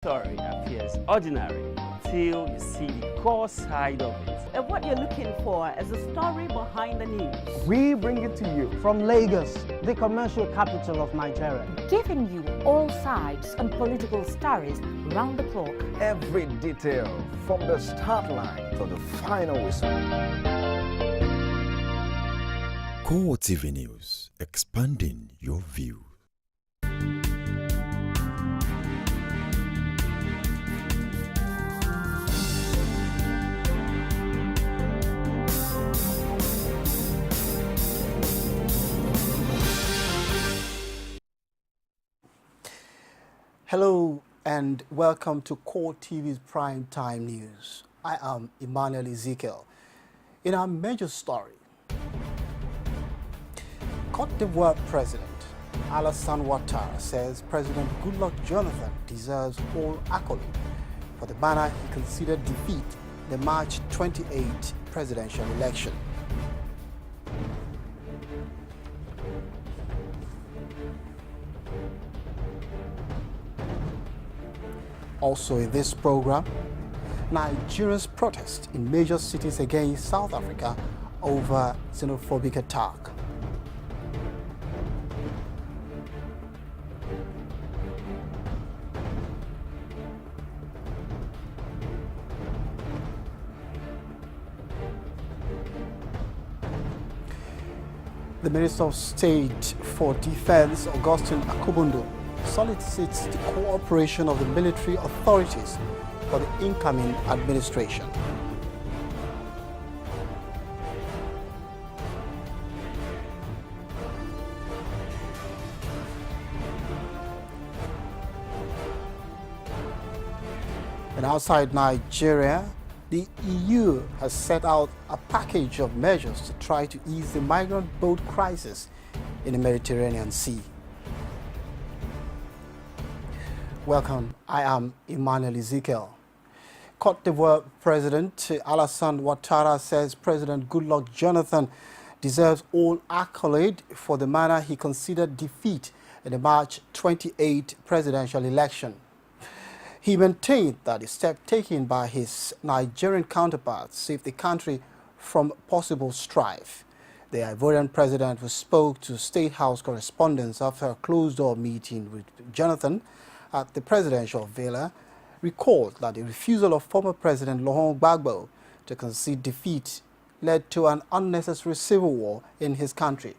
Story appears ordinary till you see the core side of it. And what you're looking for is the story behind the news. We bring it to you from Lagos, the commercial capital of Nigeria. Giving you all sides and political stories round the clock. Every detail from the start line to the final whistle. CoreTV News, expanding your view. Hello and welcome to CoreTV's Prime Time News. I am Emmanuel Ezekiel. In our major story, Cote d'Ivoire President Alassane Ouattara says President Goodluck Jonathan deserves all accolade for the manner he considered defeat the March 28 presidential election. Also in this program, Nigeria's protest in major cities against South Africa over xenophobic attack. The Minister of State for Defense, Augustine Akubundo, solicits the cooperation of the military authorities for the incoming administration. And outside Nigeria, the EU has set out a package of measures to try to ease the migrant boat crisis in the Mediterranean Sea. Welcome, I am Emmanuel Ezekiel. Cote d'Ivoire President Alassane Ouattara says President Goodluck Jonathan deserves all accolade for the manner he considered defeat in the March 28 presidential election. He maintained that the step taken by his Nigerian counterparts saved the country from possible strife. The Ivorian president, who spoke to State House correspondents after a closed-door meeting with Jonathan at the presidential villa, recalled that the refusal of former President Laurent Gbagbo to concede defeat led to an unnecessary civil war in his country.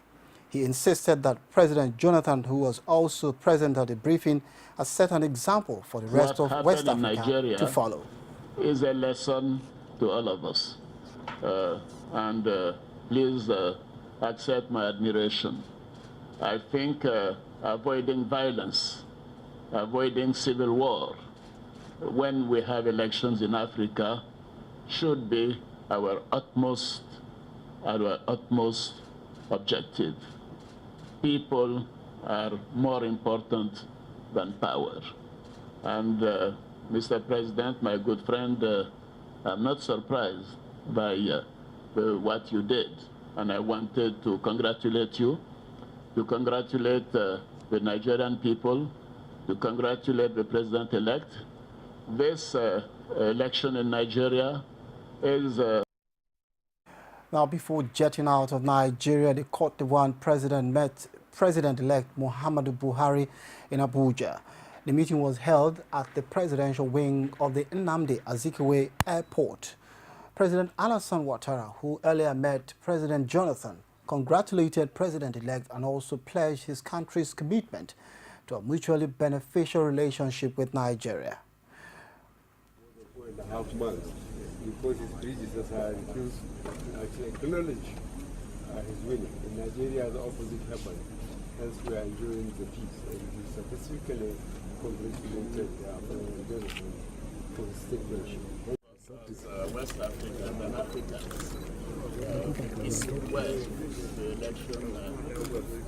He insisted that President Jonathan, who was also present at the briefing, has set an example for the rest of West Africa to follow. Is a lesson to all of us. Please accept my admiration. I think avoiding violence, avoiding civil war when we have elections in Africa should be our utmost objective. People are more important than power. And Mr. President, my good friend, I'm not surprised by what you did. And I wanted to congratulate you, to congratulate the Nigerian people, to congratulate the president-elect. This election in Nigeria is... Now, before jetting out of Nigeria, the Cote d'Ivoire president met President-elect Muhammadu Buhari in Abuja. The meeting was held at the presidential wing of the Nnamdi Azikiwe Airport. President Alassane Ouattara, who earlier met President Jonathan, congratulated President-elect and also pledged his country's commitment to a mutually beneficial relationship with Nigeria. Because his predecessor refused to acknowledge his winning. In Nigeria, the opposite happened. Hence, we are enjoying the peace. And we specifically congratulated President Jonathan for his stagnation. As West Africans and Africans, it's well the election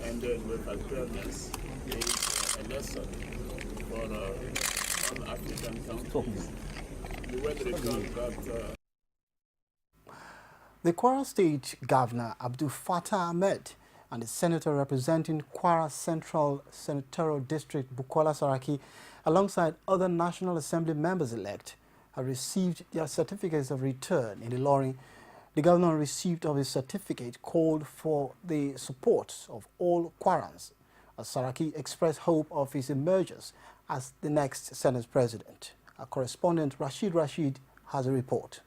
ended with a fairness is a lesson for all African countries. The Kwara State Governor Abdul Fattah Ahmed and the senator representing Kwara Central Senatorial District Bukola Saraki alongside other National Assembly members-elect, have received their certificates of return in Ilorin. The governor received of his certificate called for the support of all Kwarans, as Saraki expressed hope of his emergence as the next Senate president. Our correspondent Rashid has a report.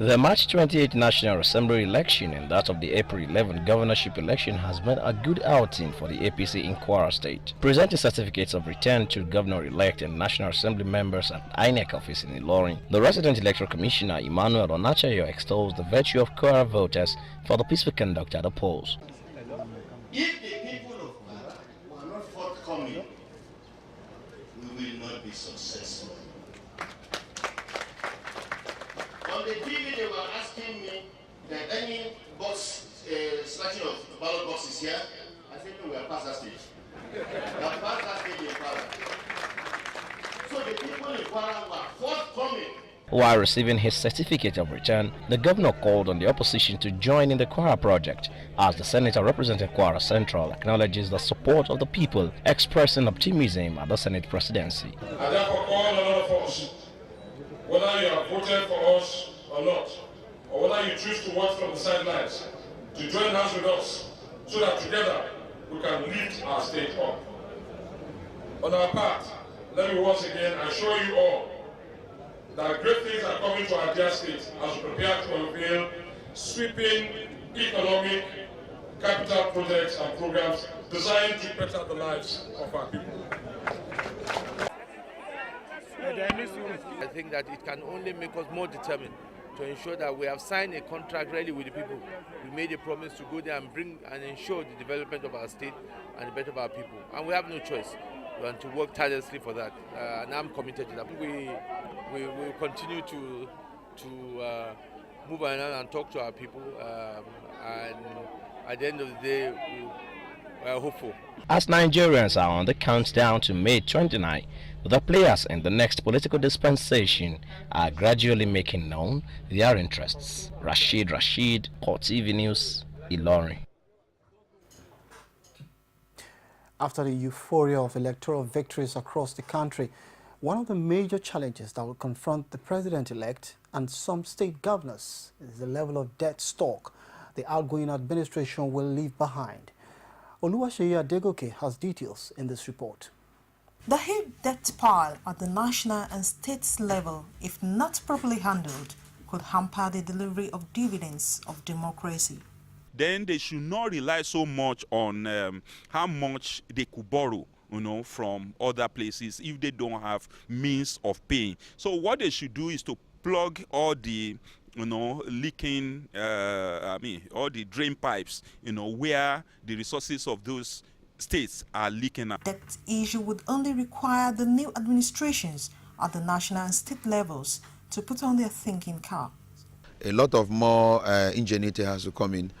The March 28 National Assembly election and that of the April 11 governorship election has been a good outing for the APC in Kwara State. Presenting certificates of return to governor-elect and National Assembly members at INEC office in Ilorin, the resident electoral commissioner Emmanuel Onachayo extols the virtue of Kwara voters for the peaceful conduct at the polls. If the people of Kwara are not forthcoming, we will not be successful. On the TV, they were asking me that any box, snatching of ballot boxes here. I said, no, we are past that stage. We are past that stage in Kwara. So the people in Kwara were forthcoming. While receiving his certificate of return, the governor called on the opposition to join in the Kwara project, as the senator representing Kwara Central acknowledges the support of the people, expressing optimism at the Senate presidency. I therefore call on all of us, whether you have voted for us or not, or whether you choose to watch from the sidelines, to join hands with us so that together we can lift our state up. On our part, let me once again assure you all that great things are coming to our dear state as we prepare to unveil sweeping economic, capital projects and programs designed to better the lives of our people. I think that it can only make us more determined to ensure that we have signed a contract really with the people. We made a promise to go there and bring and ensure the development of our state and the better of our people. And we have no choice. We want to work tirelessly for that. And I'm committed to that. We will continue to move around and talk to our people. And at the end of the day, we are hopeful. As Nigerians are on the countdown to May 29, the players in the next political dispensation are gradually making known their interests. Rashid, CoreTV News, Ilorin. After the euphoria of electoral victories across the country, one of the major challenges that will confront the president-elect and some state governors is the level of debt stock the outgoing administration will leave behind. Oluwaseyi Adegoke has details in this report. The huge debt pile at the national and state level, if not properly handled, could hamper the delivery of dividends of democracy. Then they should not rely so much on how much they could borrow, from other places if they don't have means of paying. So what they should do is to plug all the leaking, all the drain pipes, where the resources of those states are leaking out. That issue would only require the new administrations at the national and state levels to put on their thinking cap. A lot of more ingenuity has to come in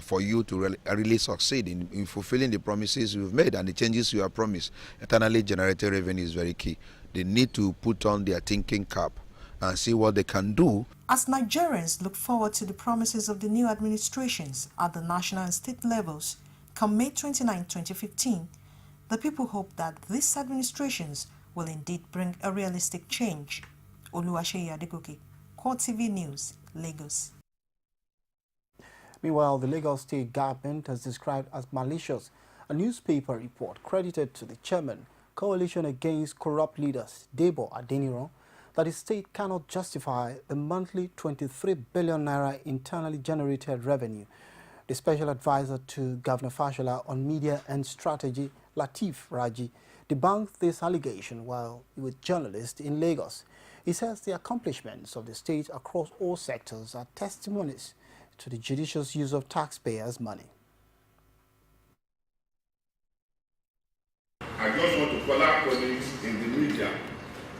for you to really succeed in fulfilling the promises you've made and the changes you have promised. Internally generated revenue is very key. They need to put on their thinking cap and see what they can do. As Nigerians look forward to the promises of the new administrations at the national and state levels, come May 29, 2015, the people hope that these administrations will indeed bring a realistic change. Oluwaseyi Adegoke, CoreTV News, Lagos. Meanwhile, the Lagos State government has described as malicious a newspaper report credited to the chairman, Coalition Against Corrupt Leaders, Debo Adeniran, that the state cannot justify the monthly 23 billion naira internally generated revenue. The special advisor to Governor Fashola on media and strategy, Lateef Raji, debunked this allegation while with journalists in Lagos. He says the accomplishments of the state across all sectors are testimonies to the judicious use of taxpayers' money. I just want to call our colleagues in the media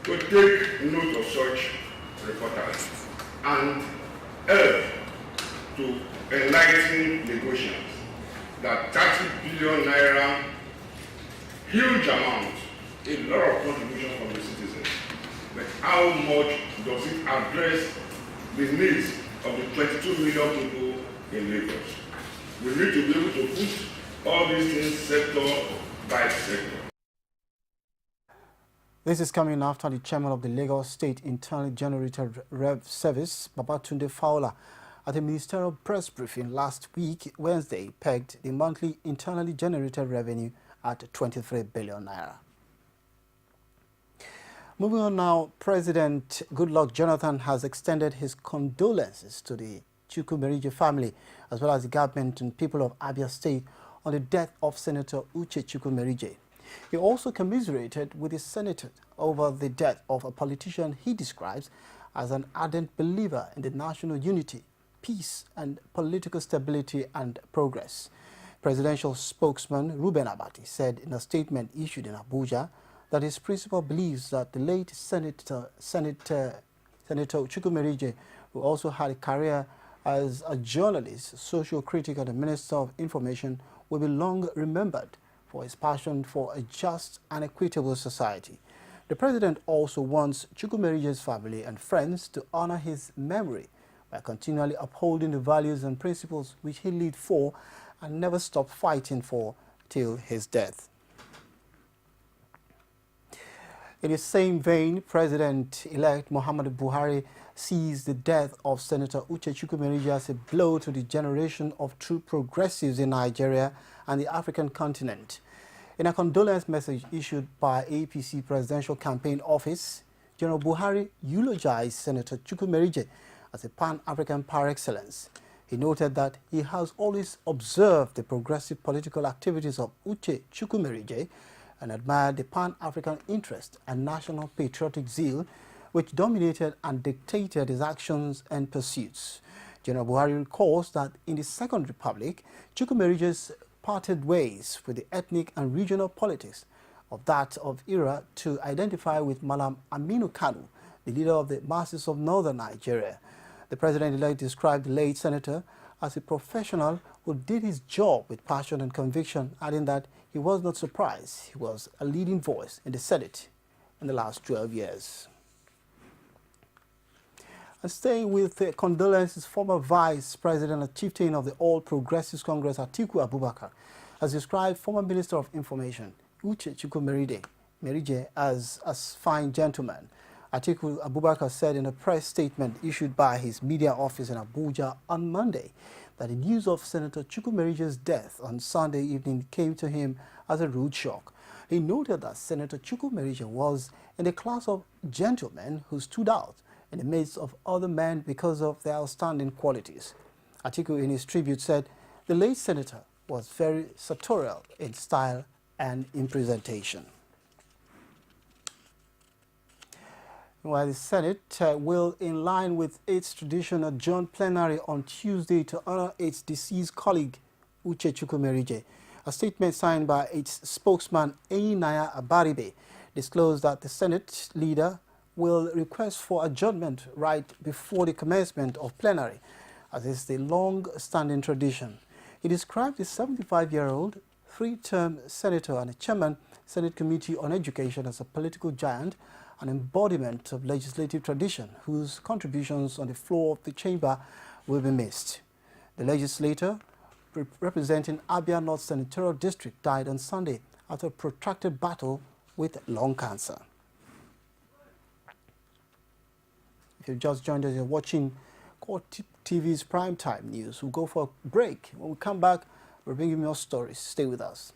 to take note of such reporters and help to enlighten negotiations that 30 billion naira, huge amount, a lot of contribution from the citizens, but how much does it address the needs of the 22 million people in Lagos? We need to be able to put all these things sector by sector. This is coming after the chairman of the Lagos State Internally Generated Rev Service, Babatunde Fowler, at a ministerial press briefing last week, Wednesday, pegged the monthly internally generated revenue at 23 billion naira. Moving on now, President Goodluck Jonathan has extended his condolences to the Chukwumerije family, as well as the government and people of Abia State, on the death of Senator Uche Chukwumerije. He also commiserated with the senator over the death of a politician he describes as an ardent believer in the national unity, peace and political stability and progress. Presidential spokesman Ruben Abati said in a statement issued in Abuja that his principal believes that the late Senator Chukwumerije, who also had a career as a journalist, social critic and a minister of information, will be long remembered for his passion for a just and equitable society. The president also wants Chukwumerije's family and friends to honor his memory by continually upholding the values and principles which he lived for and never stopped fighting for till his death. In the same vein, President-elect Muhammadu Buhari sees the death of Senator Uche Chukwumerije as a blow to the generation of true progressives in Nigeria and the African continent. In a condolence message issued by APC Presidential Campaign Office, General Buhari eulogized Senator Chukwumerije as a pan-African par excellence. He noted that he has always observed the progressive political activities of Uche Chukwumerije and admired the pan-African interest and national patriotic zeal which dominated and dictated his actions and pursuits. General Buhari recalls that in the Second Republic, Chukwumerije's parted ways with the ethnic and regional politics of that era to identify with Malam Aminu Kanu, the leader of the masses of northern Nigeria. The president-elect described the late senator as a professional who did his job with passion and conviction, adding that he was not surprised he was a leading voice in the Senate in the last 12 years. And staying with condolences, former Vice President and chieftain of the All Progressives Congress, Atiku Abubakar, has described former Minister of Information, Uche Chukwumerije, as a fine gentleman. Atiku Abubakar said in a press statement issued by his media office in Abuja on Monday that the news of Senator Chukwumerije's death on Sunday evening came to him as a rude shock. He noted that Senator Chukwumerije was in the class of gentlemen who stood out in the midst of other men because of their outstanding qualities. Atiku, in his tribute, said the late senator was very sartorial in style and in presentation. While the Senate will, in line with its tradition, adjourn plenary on Tuesday to honor its deceased colleague, Uche Chukwumerije. A statement signed by its spokesman, Einaya Abaribe, disclosed that the Senate leader will request for adjournment right before the commencement of plenary, as is the long-standing tradition. He described the 75-year-old, three-term senator and a chairman Senate Committee on Education as a political giant, an embodiment of legislative tradition whose contributions on the floor of the chamber will be missed. The legislator, representing Abia North Senatorial District, died on Sunday after a protracted battle with lung cancer. If you've just joined us, you're watching CoreTV's Primetime News. We'll go for a break. When we come back, we'll bring you more stories. Stay with us.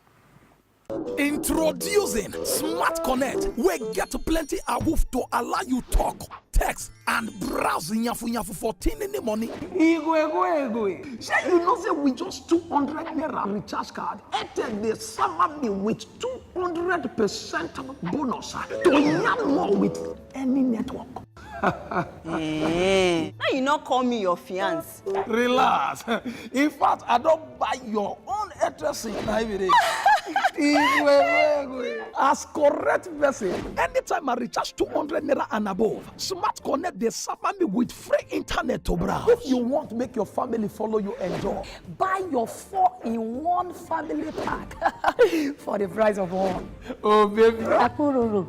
Introducing Smart Connect, where get plenty awoof to allow you talk, text, and browse nyafu for 10 in the morning. Igwe. Say you know say with just 200 naira recharge card, Airtel dey serve me with 200% bonus to yarn more with any network. Now you not call me your fiance. Relax. In fact, I don't buy your own address in Nigeria. As correct vessel, anytime I recharge 200 naira and above, Smart Connect they serve me with free internet to browse. If you want to make your family follow you enjoy, buy your 4-in-1 family pack for the price of one. Oh baby. Akururu.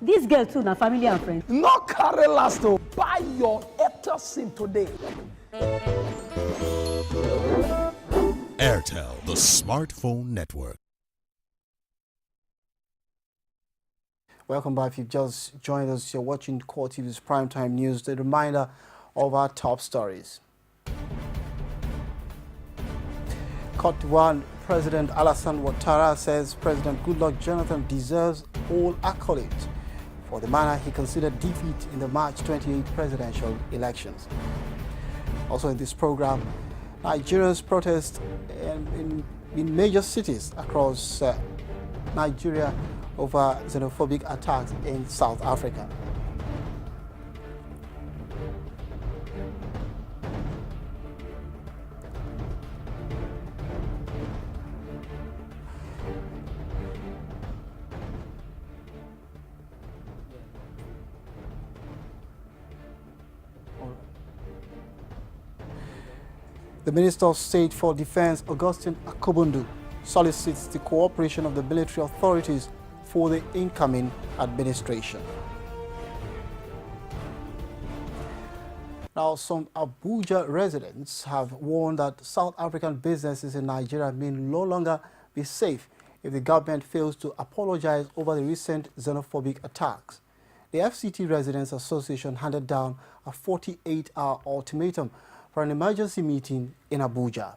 This girl too, na family and friends. No carry last though. Buy your Airtel SIM today. Airtel, the smartphone network. Welcome back. If you've just joined us, you're watching CoreTV's Primetime News. The reminder of our top stories. Cote d'Ivoire President Alassane Ouattara says President Goodluck Jonathan deserves all accolades for the manner he considered defeat in the March 28 presidential elections. Also in this program, Nigerians protest in major cities across Nigeria over xenophobic attacks in South Africa. The Minister of State for Defense, Augustine Akobundu, solicits the cooperation of the military authorities for the incoming administration. Now, some Abuja residents have warned that South African businesses in Nigeria may no longer be safe if the government fails to apologize over the recent xenophobic attacks. The FCT Residents Association handed down a 48-hour ultimatum for an emergency meeting in Abuja.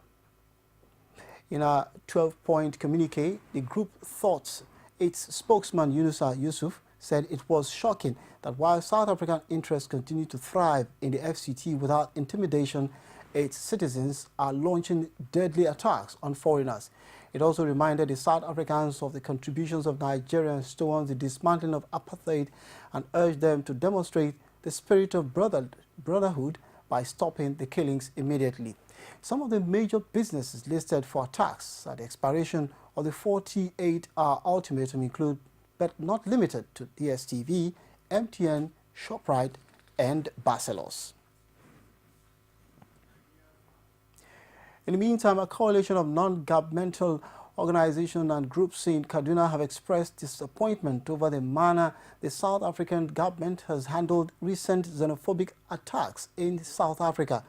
In a 12-point communique, the group thought its spokesman Yunusa Yusuf said it was shocking that while South African interests continue to thrive in the FCT without intimidation, its citizens are launching deadly attacks on foreigners. It also reminded the South Africans of the contributions of Nigerians towards the dismantling of apartheid and urged them to demonstrate the spirit of brotherhood by stopping the killings immediately. Some of the major businesses listed for attacks at the expiration of the 48-hour ultimatum include, but not limited to, DSTV, MTN, ShopRite, and Barcelos. In the meantime, a coalition of non-governmental organizations and groups in Kaduna have expressed disappointment over the manner the South African government has handled recent xenophobic attacks in South Africa.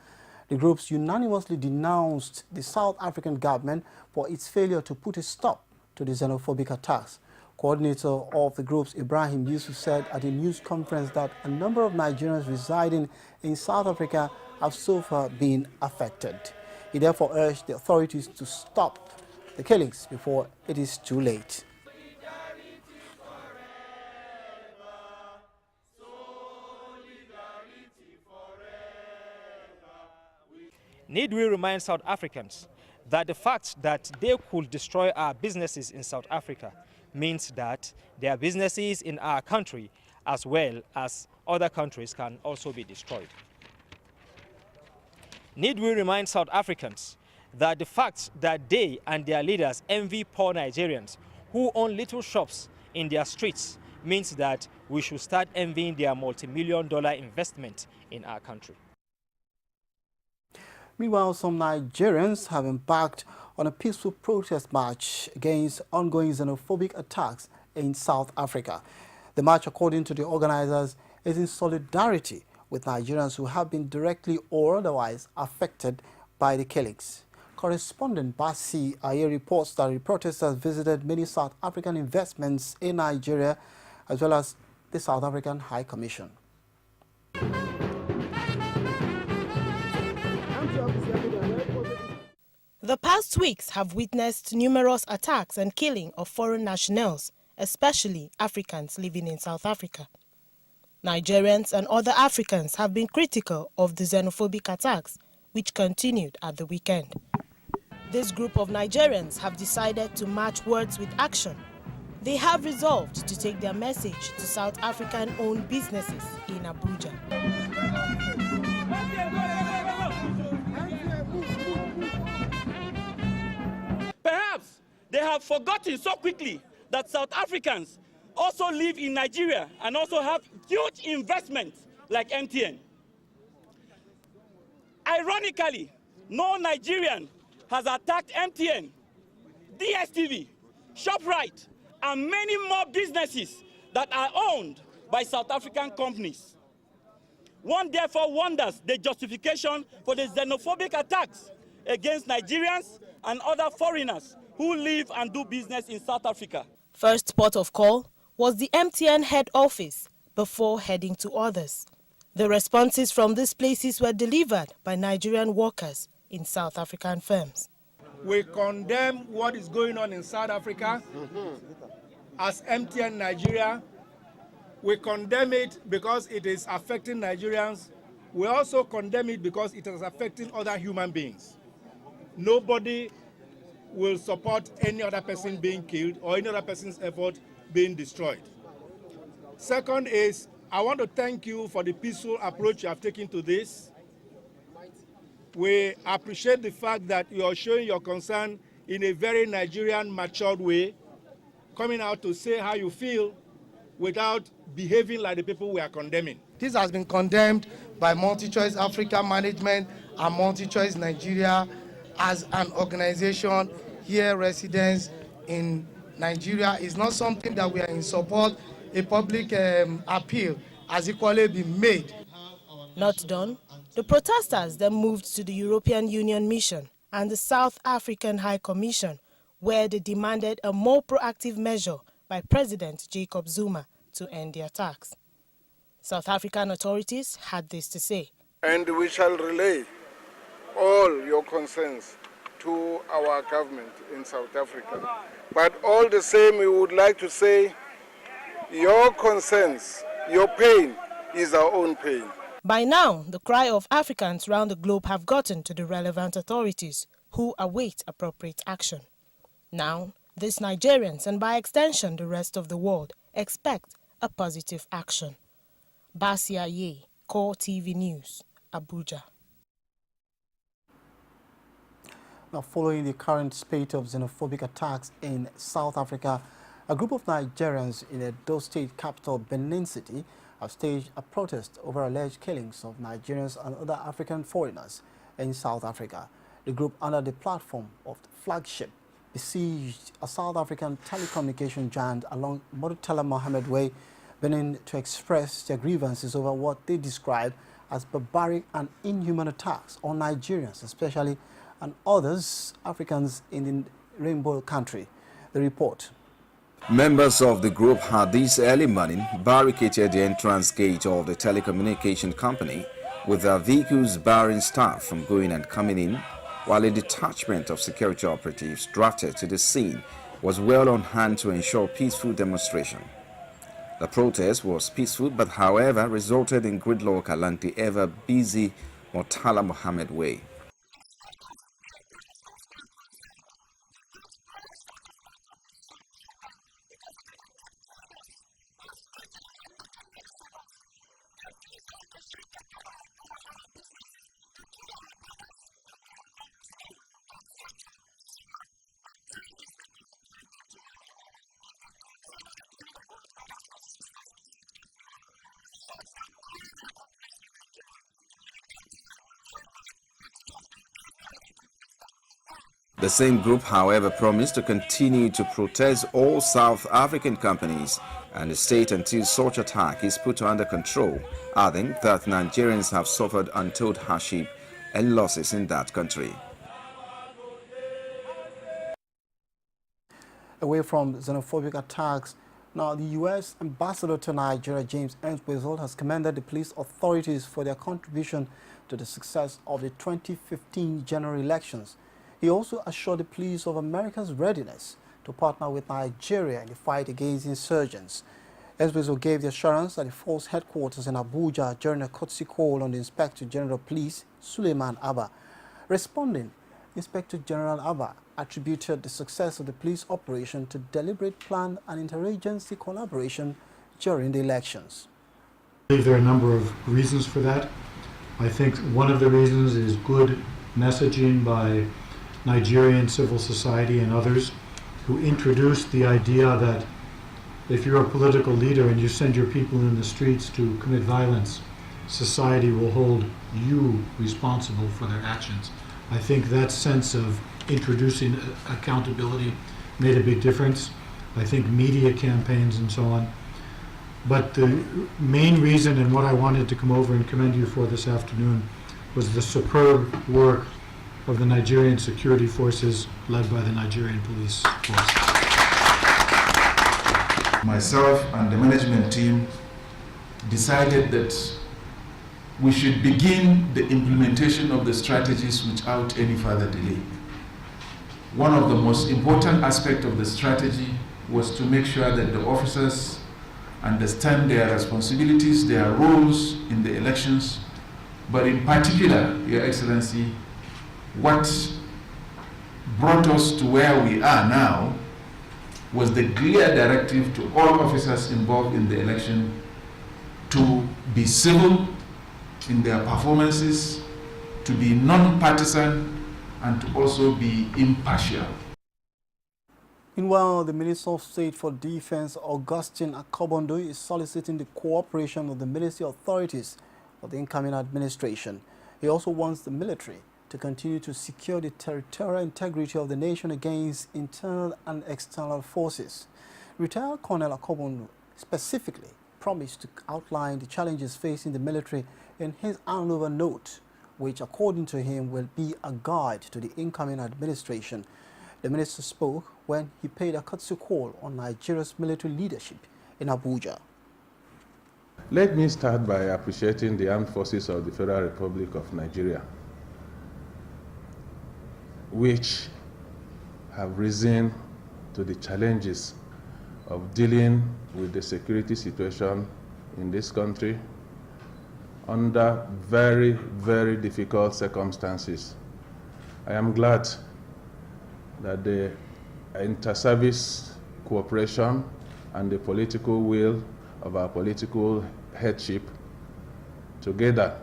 The groups unanimously denounced the South African government for its failure to put a stop to the xenophobic attacks. Coordinator of the groups, Ibrahim Yusuf, said at a news conference that a number of Nigerians residing in South Africa have so far been affected. He therefore urged the authorities to stop the killings before it is too late. Need we remind South Africans that the fact that they could destroy our businesses in South Africa means that their businesses in our country as well as other countries can also be destroyed. Need we remind South Africans that the fact that they and their leaders envy poor Nigerians who own little shops in their streets means that we should start envying their multi-million-dollar investment in our country. Meanwhile, some Nigerians have embarked on a peaceful protest march against ongoing xenophobic attacks in South Africa. The march, according to the organizers, is in solidarity with Nigerians who have been directly or otherwise affected by the killings. Correspondent Basi Aye reports that the protesters visited many South African investments in Nigeria as well as the South African High Commission. The past weeks have witnessed numerous attacks and killing of foreign nationals, especially Africans living in South Africa. Nigerians and other Africans have been critical of the xenophobic attacks, which continued at the weekend. This group of Nigerians have decided to match words with action. They have resolved to take their message to South African-owned businesses in Abuja. Perhaps they have forgotten so quickly that South Africans also live in Nigeria and also have huge investments like MTN. Ironically, no Nigerian has attacked MTN, DSTV, ShopRite, and many more businesses that are owned by South African companies. One therefore wonders the justification for the xenophobic attacks against Nigerians and other foreigners who live and do business in South Africa. First port of call was the MTN head office before heading to others. The responses from these places were delivered by Nigerian workers in South African firms. We condemn what is going on in South Africa as MTN Nigeria. We condemn it because it is affecting Nigerians. We also condemn it because it is affecting other human beings. Nobody will support any other person being killed or any other person's effort being destroyed. Second is, I want to thank you for the peaceful approach you have taken to this. We appreciate the fact that you are showing your concern in a very Nigerian, matured way, coming out to say how you feel without behaving like the people we are condemning. This has been condemned by MultiChoice Africa Management and MultiChoice Nigeria as an organization here, residents in Nigeria. Is not something that we are in support. A public appeal has equally been made. Not done, the protesters then moved to the European Union Mission and the South African High Commission, where they demanded a more proactive measure by President Jacob Zuma to end the attacks. South African authorities had this to say. And we shall relay all your concerns to our government in South Africa. But all the same, we would like to say your concerns, your pain is our own pain. By now, the cry of Africans around the globe have gotten to the relevant authorities, who await appropriate action. Now, these Nigerians, and by extension the rest of the world, expect a positive action. Basia Ye, CoreTV News, Abuja. Now, following the current spate of xenophobic attacks in South Africa, a group of Nigerians in the Edo State capital, Benin City, have staged a protest over alleged killings of Nigerians and other African foreigners in South Africa. The group, under the platform of the flagship, besieged a South African telecommunication giant along Murtala Mohammed Way, Benin, to express their grievances over what they described as barbaric and inhuman attacks on Nigerians, especially, and others Africans in the Rainbow country. The report. Members of the group had this early morning barricaded the entrance gate of the telecommunication company with their vehicles barring staff from going and coming in, while a detachment of security operatives drafted to the scene was well on hand to ensure peaceful demonstration. The protest was peaceful, but however resulted in gridlock along the ever-busy Murtala Mohammed Way. The same group, however, promised to continue to protest all South African companies and the state until such attack is put under control, adding that Nigerians have suffered untold hardship and losses in that country. Away from xenophobic attacks, now the U.S. Ambassador to Nigeria, James Entwistle, has commended the police authorities for their contribution to the success of the 2015 general elections. He also assured the police of America's readiness to partner with Nigeria in the fight against insurgents. Entwistle gave the assurance at the force headquarters in Abuja during a courtesy call on the Inspector General of Police, Suleiman Abba. Responding, Inspector General Abba attributed the success of the police operation to deliberate plan and interagency collaboration during the elections. I believe there are a number of reasons for that. I think one of the reasons is good messaging by Nigerian civil society and others who introduced the idea that if you're a political leader and you send your people in the streets to commit violence, society will hold you responsible for their actions. I think that sense of introducing accountability made a big difference. I think media campaigns and so on. But the main reason, and what I wanted to come over and commend you for this afternoon, was the superb work of the Nigerian security forces led by the Nigerian police force. myself and the management team decided that we should begin the implementation of the strategies without any further delay. One of the most important aspects of the strategy was to make sure that the officers understand their responsibilities, their roles in the elections, but in particular, Your Excellency, what brought us to where we are now was the clear directive to all officers involved in the election to be civil in their performances, to be non-partisan, and to also be impartial. Meanwhile, the Minister of State for Defense, Augustine Akobondo, is soliciting the cooperation of the military authorities of the incoming administration. He also wants the military to continue to secure the territorial integrity of the nation against internal and external forces. Retired Colonel Akobondo specifically promised to outline the challenges facing the military in his handover note, which, according to him, will be a guide to the incoming administration. The minister spoke when he paid a courtesy call on Nigeria's military leadership in Abuja. Let me start by appreciating the armed forces of the Federal Republic of Nigeria, which have risen to the challenges of dealing with the security situation in this country under very, very difficult circumstances. I am glad that the inter-service cooperation and the political will of our political headship together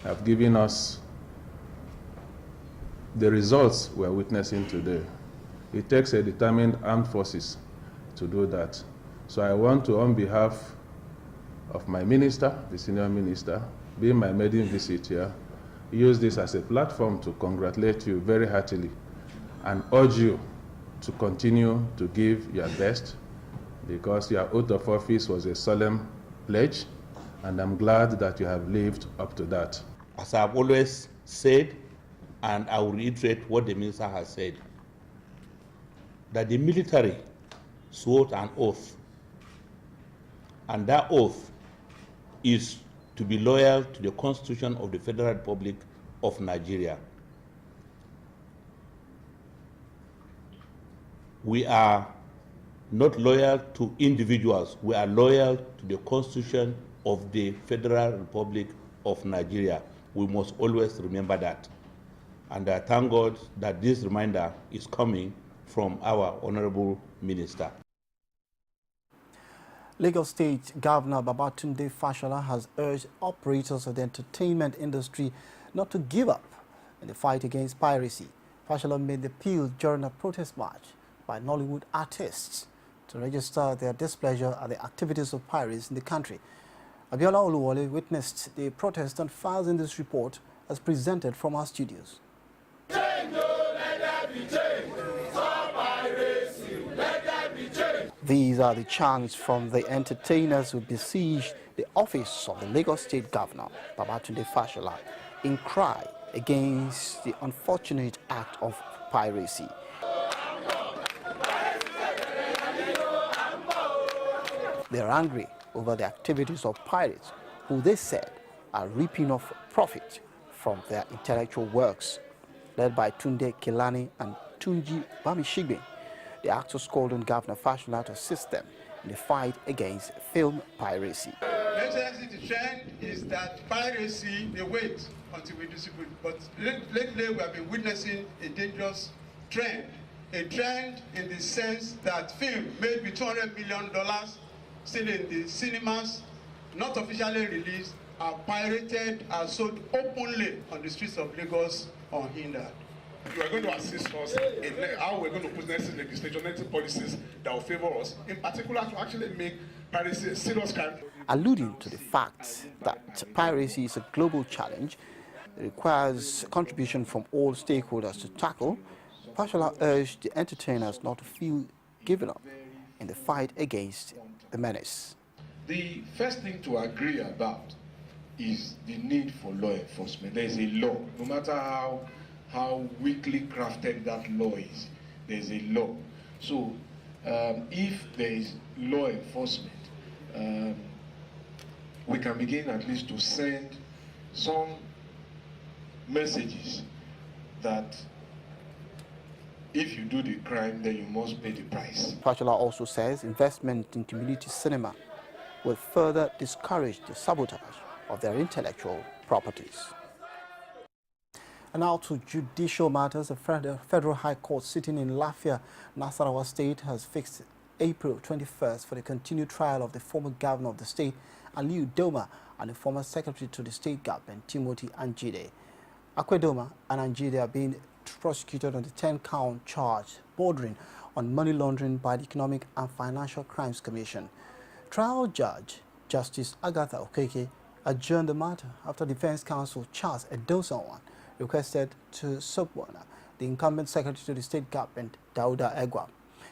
have given us the results we're witnessing today. It takes a determined armed forces to do that. So I want to, on behalf of my minister, the senior minister, being my maiden visit here, use this as a platform to congratulate you very heartily and urge you to continue to give your best, because your oath of office was a solemn pledge, and I'm glad that you have lived up to that. As I've always said, and I will reiterate what the minister has said, that the military swore an oath, and that oath is to be loyal to the Constitution of the Federal Republic of Nigeria. We are not loyal to individuals. We are loyal to the Constitution of the Federal Republic of Nigeria. We must always remember that. And I thank God that this reminder is coming from our Honorable Minister. Lagos State Governor Babatunde Fashola has urged operators of the entertainment industry not to give up in the fight against piracy. Fashola made the appeal during a protest march by Nollywood artists to register their displeasure at the activities of pirates in the country. Abiola Oluwole witnessed the protest and files in this report as presented from our studios. These are the chants from the entertainers who besieged the office of the Lagos State Governor, Babatunde Fashola, in cry against the unfortunate act of piracy. They are angry over the activities of pirates, who they said are reaping off profit from their intellectual works. Led by Tunde Kelani and Tunji Bamishigbe, the actors called on Governor Fashola to assist them in the fight against film piracy. The trend is that piracy, they wait until we distribute. But lately we have been witnessing a dangerous trend. A trend in the sense that film made with $200 million still in the cinemas, not officially released, are pirated, are sold openly on the streets of Lagos unhindered. You are going to assist us in how we're going to put next legislation, next policies that will favor us, in particular to actually make piracy a serious crime. Alluding to the fact that piracy is a global challenge, it requires contribution from all stakeholders to tackle, Fashola urged the entertainers not to feel given up in the fight against the menace. The first thing to agree about is the need for law enforcement. There is a law, no matter how weakly crafted that law is, there's a law. So if there is law enforcement, we can begin at least to send some messages that if you do the crime, then you must pay the price. Pachula also says investment in community cinema will further discourage the sabotage of their intellectual properties. And now to judicial matters. A federal high court sitting in Lafia, Nasarawa State, has fixed April 21st for the continued trial of the former governor of the state, Aliu Doma, and the former secretary to the state government, Timothy Anjide. Akwe-Doma and Anjide are being prosecuted on the 10-count charge bordering on money laundering by the Economic and Financial Crimes Commission. Trial judge Justice Agatha Okeke adjourned the matter after defense counsel Charles Edosawan requested to subpoena the incumbent secretary to the state government, Dauda Egwa.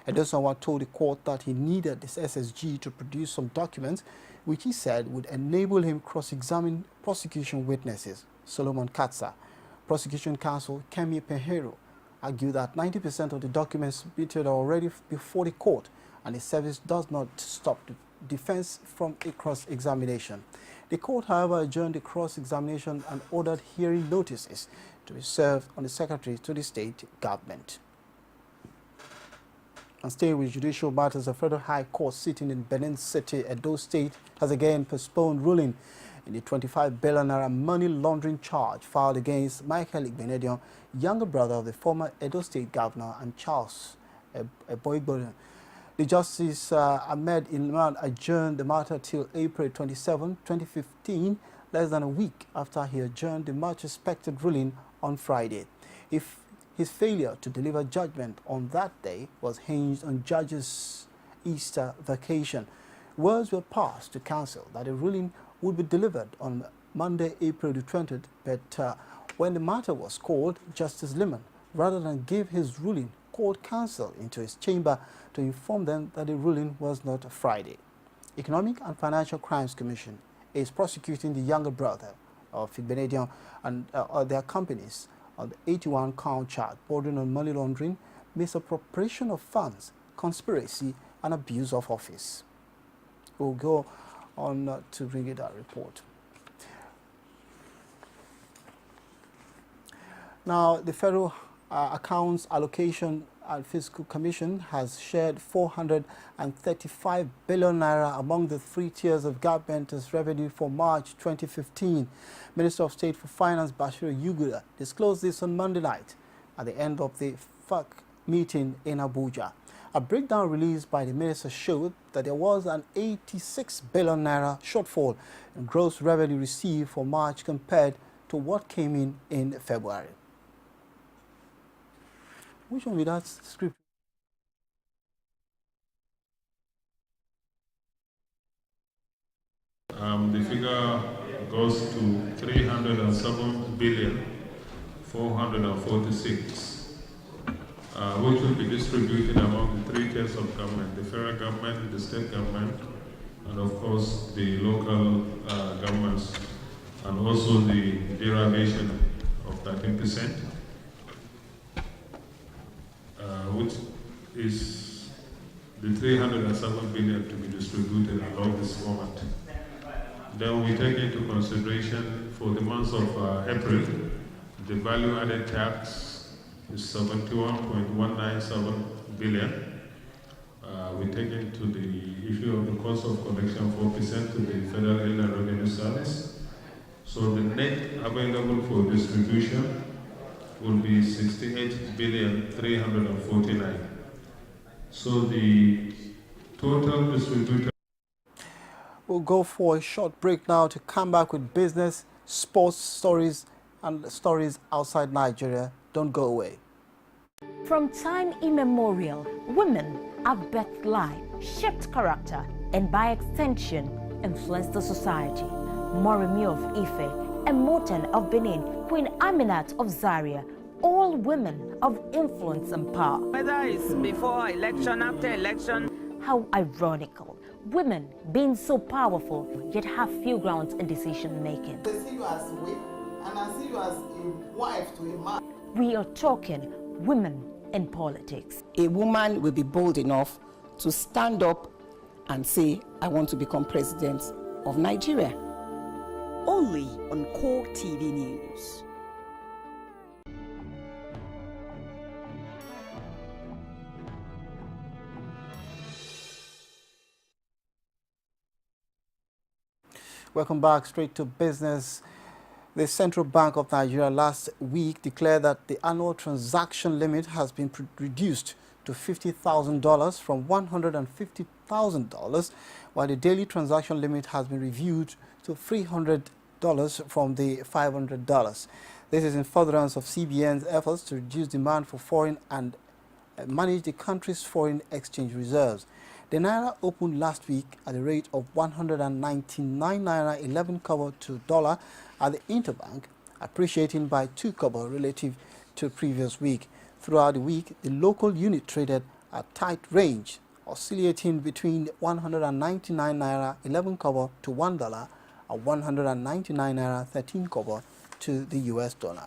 Edosawan told the court that he needed this SSG to produce some documents which he said would enable him cross-examine prosecution witnesses. Solomon Katsa, prosecution counsel Kemi Pehero, argued that 90% of the documents submitted are already before the court and the service does not stop the defense from a cross-examination. The court, however, adjourned the cross-examination and ordered hearing notices to be served on the secretary to the state government. And staying with judicial matters, a federal high court sitting in Benin City, Edo State, has again postponed ruling in the 25 billion naira money laundering charge filed against Michael Igbenedion, younger brother of the former Edo State governor, and Charles Eboigbo. The Justice Ahmed Ilman adjourned the matter till April 27, 2015, less than a week after he adjourned the much-expected ruling on Friday. If his failure to deliver judgment on that day was hinged on judges' Easter vacation, words were passed to counsel that a ruling would be delivered on Monday, April the 20th, but when the matter was called, Justice Liman, rather than give his ruling, called counsel into his chamber to inform them that the ruling was not Friday. Economic and Financial Crimes Commission is prosecuting the younger brother of Igbenedion and their companies on the 81-count charge bordering on money laundering, misappropriation of funds, conspiracy, and abuse of office. We'll go on to bring you that report. Now, the Federal Accounts Allocation and Fiscal Commission has shared 435 billion naira among the 3 tiers of government as revenue for March 2015. Minister of State for Finance Bashir Yuguda disclosed this on Monday night at the end of the FAC meeting in Abuja. A breakdown released by the minister showed that there was an 86 billion naira shortfall in gross revenue received for March compared to what came in February. Which one with that script? The figure goes to 307 billion 446, which will be distributed among the 3 tiers of government: the federal government, the state government, and of course the local governments, and also the derivation of 13%. Which is the 307 billion to be distributed along this format. Then we take into consideration for the month of April, the value-added tax is 71.197 billion. We take into the issue of the cost of collection 4% to the Federal Inland Revenue Service. So the net available for distribution will be 68 billion 349. So the total distributed. We'll go for a short break now to come back with business, sports stories, and stories outside Nigeria. Don't go away. From time immemorial, women have birthed life, shaped character, and by extension, influenced the society. Moremi of Ife, Emoten of Benin, Queen Aminat of Zaria, all women of influence and power. Whether it's before election, after election. How ironical. Women being so powerful, yet have few grounds in decision making. I see you as a wife, and I see you as a wife to a man. We are talking women in politics. A woman will be bold enough to stand up and say, I want to become president of Nigeria. Only on CoreTV News. Welcome back. Straight to business. The Central Bank of Nigeria last week declared that the annual transaction limit has been reduced to $50,000 from $150,000, while the daily transaction limit has been reviewed to $300 from the $500. This is in furtherance of CBN's efforts to reduce demand for foreign and manage the country's foreign exchange reserves. The Naira opened last week at the rate of 199 Naira 11 kobo to dollar at the interbank, appreciating by 2 kobo relative to previous week. Throughout the week, the local unit traded at tight range, oscillating between 199 Naira 11 kobo to $1 and 199 Naira 13 kobo to the US dollar.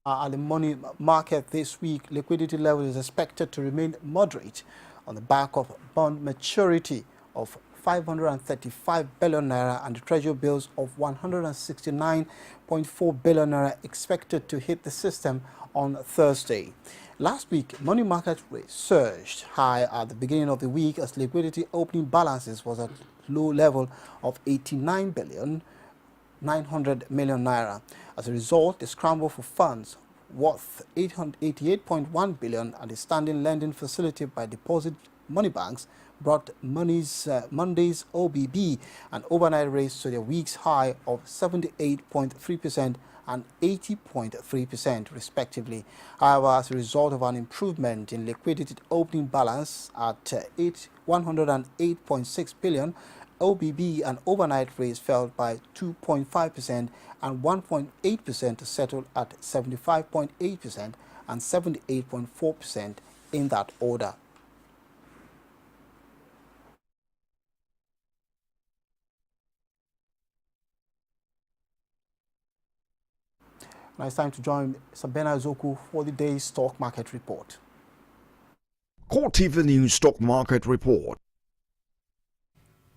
At the money market this week, liquidity level is expected to remain moderate on the back of bond maturity of 535 billion naira and the treasury bills of 169.4 billion naira expected to hit the system on Thursday. Last week, money market rates surged high at the beginning of the week as liquidity opening balances was at low level of 89 billion 900 million naira. As a result, the scramble for funds worth 88.1 billion and the standing lending facility by deposit money banks brought Monday's OBB and overnight rates to their week's high of 78.3% and 80.3% respectively. However, as a result of an improvement in liquidity opening balance at 108.6 billion, OBB and overnight rates fell by 2.5% and 1.8% to settle at 75.8% and 78.4% in that order. Now it's time to join Sabena Zoku for the day's stock market report. CoreTV News Stock Market Report.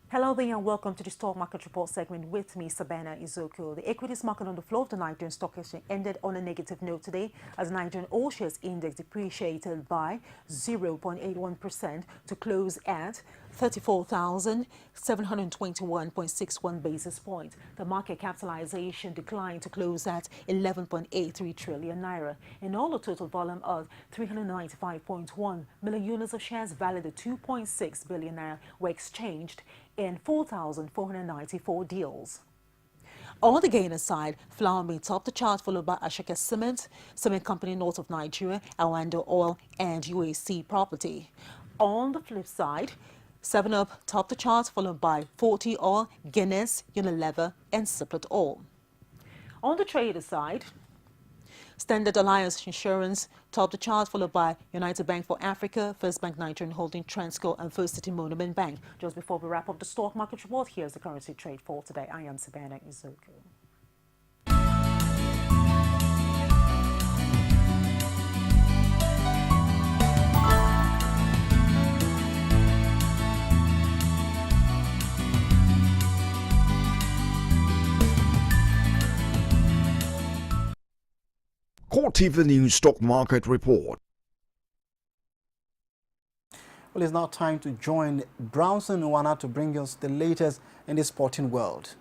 Hello there and welcome to the Stock Market Report segment with me, Sabena Izoku. The equities market on the floor of the Nigerian Stock Exchange ended on a negative note today as the Nigerian All Shares Index depreciated by 0.81% to close at 34,721.61 basis points. The market capitalization declined to close at 11.83 trillion naira. In all, a total volume of 395.1 million units of shares valued at 2.6 billion naira were exchanged in 4,494 deals. On the gainer side, Flour Mill topped the chart, followed by Ashaka Cement Company North of Nigeria, Awando Oil, and UAC Property. On the flip side, 7up topped the chart, followed by 40 Oil, Guinness, Unilever, and Ciplet Oil. On the trader side, Standard Alliance Insurance topped the chart, followed by United Bank for Africa, First Bank Nigerian Holding, Transco, and First City Monument Bank. Just before we wrap up the stock market report, here's the currency trade for today. I am Sabena Izoku. CoreTV News Stock Market Report. Well, it's now time to join Brownson Uwana to bring us the latest in the sporting world.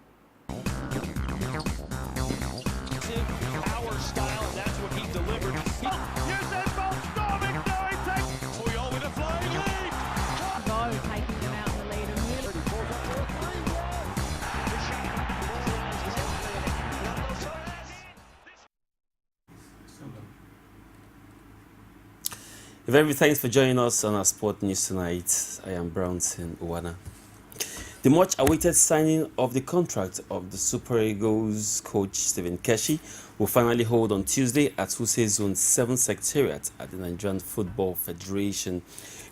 Very thanks for joining us on our sport news tonight. I am Brownson Uwana. The much-awaited signing of the contract of the Super Eagles coach Stephen Keshi will finally hold on Tuesday at Wuse Zone 7 Secretariat at the Nigerian Football Federation.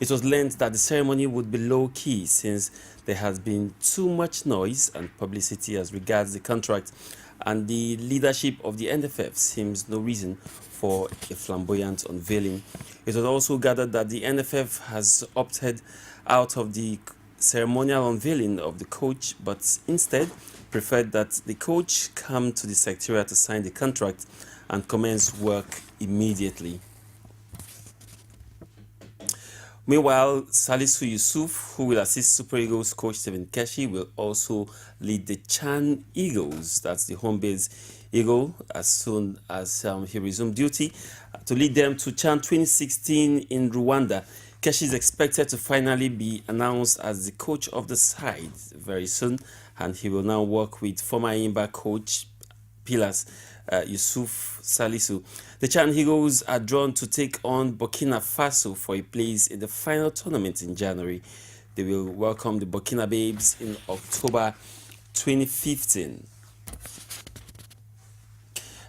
It was learned that the ceremony would be low-key since there has been too much noise and publicity as regards the contract, and the leadership of the NFF seems no reason for a flamboyant unveiling. It was also gathered that the NFF has opted out of the ceremonial unveiling of the coach, but instead preferred that the coach come to the secretariat to sign the contract and commence work immediately. Meanwhile, Salisu Yusuf, who will assist Super Eagles coach Stephen Keshi, will also lead the Chan Eagles, that's the home base Eagle, as soon as he resumed duty, to lead them to Chan 2016 in Rwanda. Keshi is expected to finally be announced as the coach of the side very soon, and he will now work with former Imba coach Pillars Yusuf Salisu. The Chan Eagles are drawn to take on Burkina Faso for a place in the final tournament in January. They will welcome the Burkina Babes in October 2015.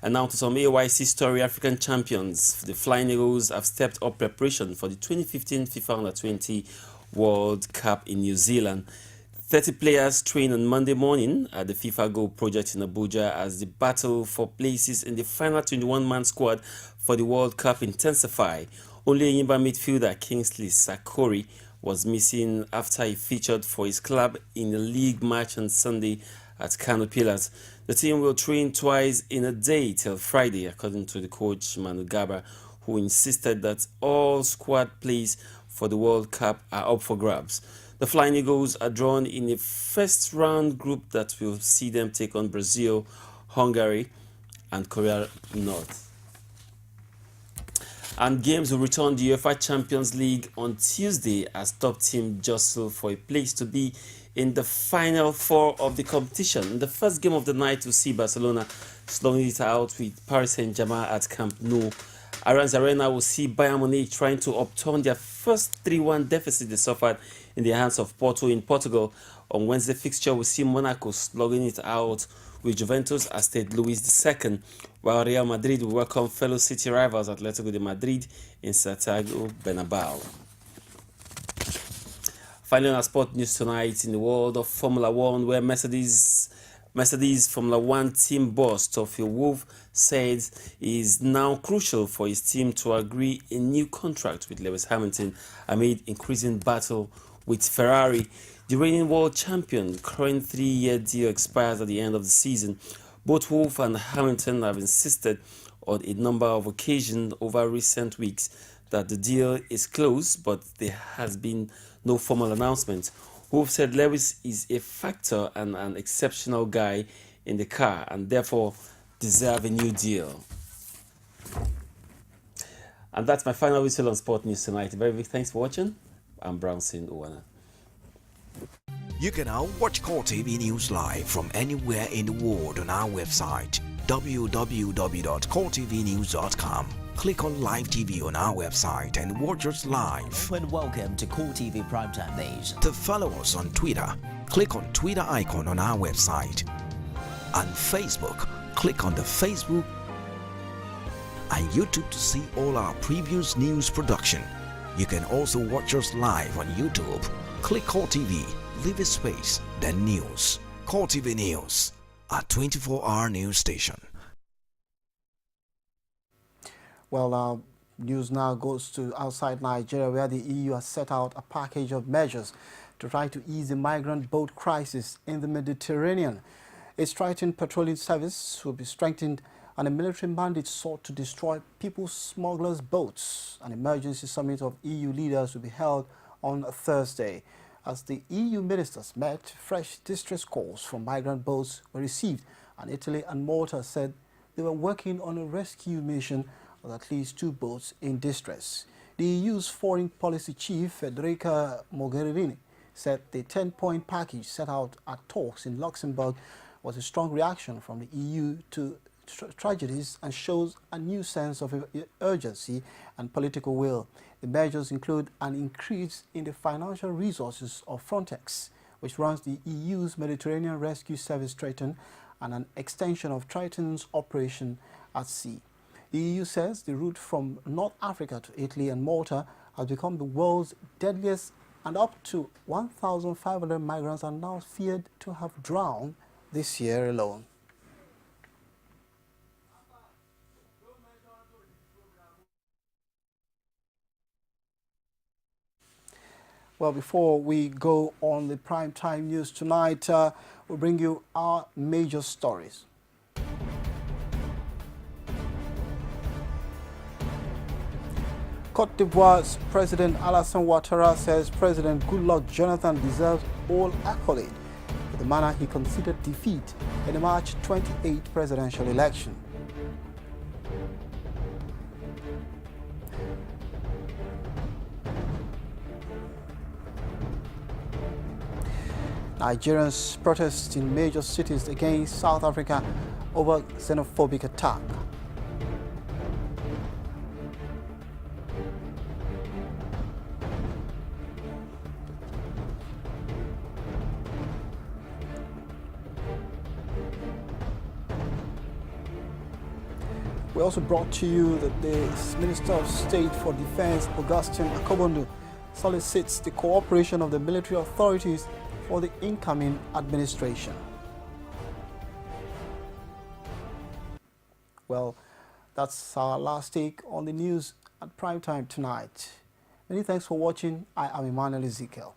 And now to some AYC story. African champions, the Flying Eagles, have stepped up preparation for the 2015 FIFA Under-20 World Cup in New Zealand. 30 players trained on Monday morning at the FIFA Go project in Abuja as the battle for places in the final 21-man squad for the World Cup intensify. Only Yimba midfielder Kingsley Sakori was missing after he featured for his club in the league match on Sunday at Kano Pillars. The team will train twice in a day till Friday, according to the coach Manu Gaba, who insisted that all squad plays for the World Cup are up for grabs. The Flying Eagles are drawn in a first-round group that will see them take on Brazil, Hungary, and Korea North. And games will return to the UEFA Champions League on Tuesday as top team jostle for a place to be in the final four of the competition. The first game of the night will see Barcelona slowing it out with Paris Saint-Germain at Camp Nou. Allianz Arena will see Bayern Munich trying to upturn their first 3-1 deficit they suffered in the hands of Porto in Portugal. On Wednesday fixture, we'll see Monaco slugging it out with Juventus at Stade Louis II, while Real Madrid will welcome fellow city rivals Atletico de Madrid in Santiago Bernabeu. Finally, on our sport news tonight, in the world of Formula One, where Mercedes Formula One team boss Toffee Wolff says is now crucial for his team to agree a new contract with Lewis Hamilton amid increasing battle with Ferrari. The reigning world champion current 3-year deal expires at the end of the season. Both Wolff and Hamilton have insisted on a number of occasions over recent weeks that the deal is close, but there has been no formal announcement. Wolff said Lewis is a factor and an exceptional guy in the car and therefore deserve a new deal. And that's my final whistle on Sport News tonight. Very big thanks for watching. I'm Brownson Owana. You can now watch CoreTV News live from anywhere in the world on our website www.coretvnews.com. Click on Live TV on our website and watch us live. And welcome to CoreTV Primetime Days. To follow us on Twitter, click on Twitter icon on our website. On Facebook, click on the Facebook and YouTube to see all our previous news production. You can also watch us live on YouTube. Click CoreTV, leave a space, then News. CoreTV News, our 24-hour news station. Well, news now goes to outside Nigeria, where the EU has set out a package of measures to try to ease the migrant boat crisis in the Mediterranean. A Triton patrolling service will be strengthened, and a military mandate sought to destroy people smugglers' boats. An emergency summit of EU leaders will be held on Thursday. As the EU ministers met, fresh distress calls from migrant boats were received, and Italy and Malta said they were working on a rescue mission with at least 2 boats in distress. The EU's foreign policy chief, Federica Mogherini, said the 10-point package set out at talks in Luxembourg was a strong reaction from the EU to tragedies and shows a new sense of urgency and political will. The measures include an increase in the financial resources of Frontex, which runs the EU's Mediterranean Rescue Service Triton and an extension of Triton's operation at sea. The EU says the route from North Africa to Italy and Malta has become the world's deadliest, and up to 1,500 migrants are now feared to have drowned this year alone. Well, before we go on the prime time news tonight, we'll bring you our major stories. Cote d'Ivoire's President Alassane Ouattara says President Goodluck Jonathan deserves all accolade for the manner he conceded defeat in the March 28 presidential election. Nigerians protest in major cities against South Africa over xenophobic attack. We also brought to you that the Minister of State for Defense, Augustine Akobondu, solicits the cooperation of the military authorities for the incoming administration. Well, that's our last take on the news at prime time tonight. Many thanks for watching. I am Emmanuel Ezekiel.